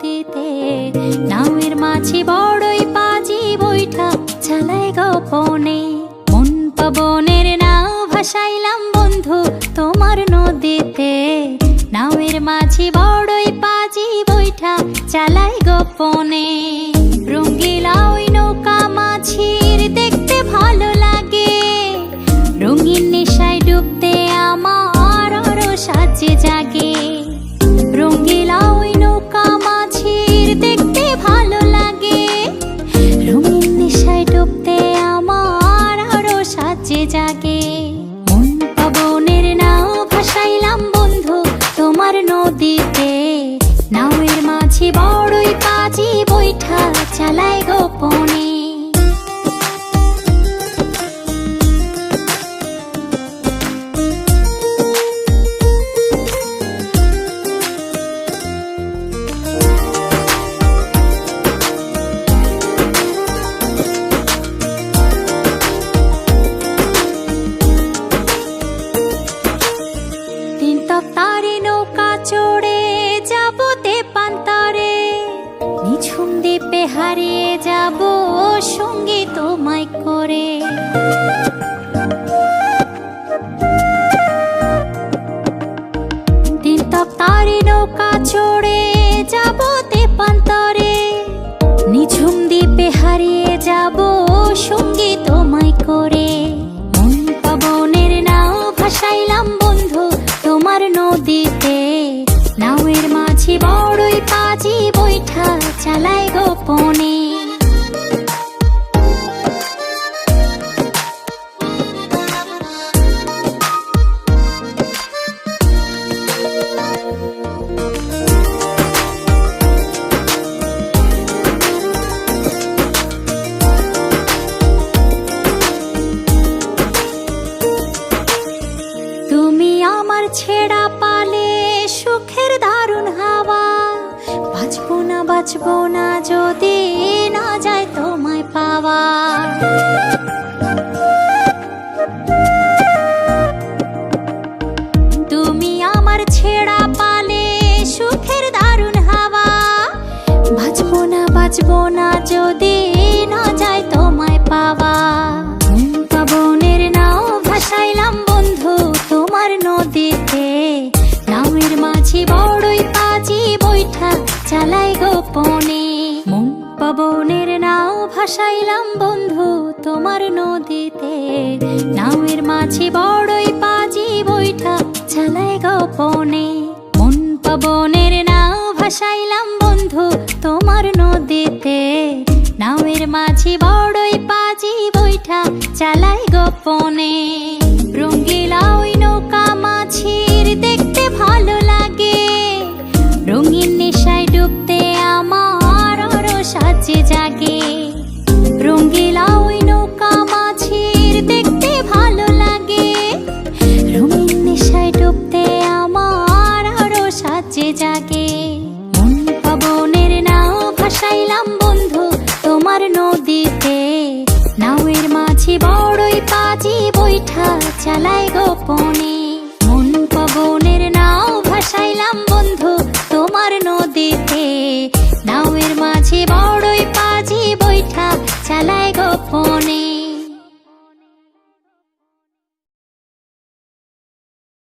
নদীতে, নাওয়ের মাঝি বড়ই পাজি বৈঠা চালায় গোপনে। মন পবনের নাও ভাসাইলাম বন্ধু তোমার নদীতে, নাওয়ের মাঝি বড়ই পাজি বৈঠা চালায় গোপনে। রঙ্গিলা ওই নৌকা মাঝির দেখতে ভালো লাগে, রঙিন নেশায় ডুবতে আমার আরো সাজে জাগে। রঙ্গিলা ওই নৌকা মাঝির দেখতে ভালো লাগে, রঙিন নেশায় ডুবতে আমার আরো সাজে জাগে। মন পবনের নাও ভাসাইলাম বন্ধু তোমার নদীতে, নাওয়ের মাঝি বড়ই পাজি বৈঠা চালায় গোপনে। তারে নৌকা চড়ে যাব তেপান্তরে, নিঝুম দ্বীপে হারিয়ে যাব সঙ্গী তোমায় করে। তারে নৌকা চড়ে যাব তেপান্তরে, নিঝুম দ্বীপে হারিয়ে যাব সঙ্গী তোমায় করে। মন পবনের নাও ভাসাইলাম বন্ধু তোমার নদীতে, নাওয়ের মাঝি বড়ই পাজি বৈঠা চালায় গোপনে। তুমি আমার ছেড়া পালে সুখের দারুণ হাওয়া, বাঁচবো না যদি না যায় তোমায় পাওয়া। তুমি আমার ছেড়া পালে সুখের দারুণ হাওয়া, বাঁচবো না যদি না যায় তোমায় পাওয়া। পবনের নাও ভাসাইলাম বন্ধু তোমার নদীতে, নাওয়ের মাঝি বড়ই পাজি বৈঠা চালায় গোপনে। মন পবনের নাও ভাসাইলাম বন্ধু তোমার নদীতে, নাওয়ের মাঝি বড়ই পাজি বৈঠা চালায় গোপনে। মন পবনের নাও ভাসাইলাম বন্ধু তোমার নদীতে, নাওয়ের মাঝি বড়ই পাজি বৈঠা চালায় গোপনে। রঙ্গিলা ওই নৌকা মাঝির দেখতে ভালো লাগে, রঙিন নেশায় ডুবতে আমার আরো সাজে জাগে। রঙ্গিলা ওই নৌকা মাঝির দেখতে ভালো লাগে, রঙিন নেশায় ডুবতে আমার আরো সাজে জাগে। মন পবনের নাও ভাসাইলাম বন্ধু তোমার নদীতে, নাওয়ের মাঝি বড়ই পাজি বৈঠা চালায় গোপনে। মন পবনের নাও ভাসাইলাম বন্ধু তোমার নদীতে, নাওয়ের মাঝি বড়ই পাজি বৈঠা চালায় গোপনে।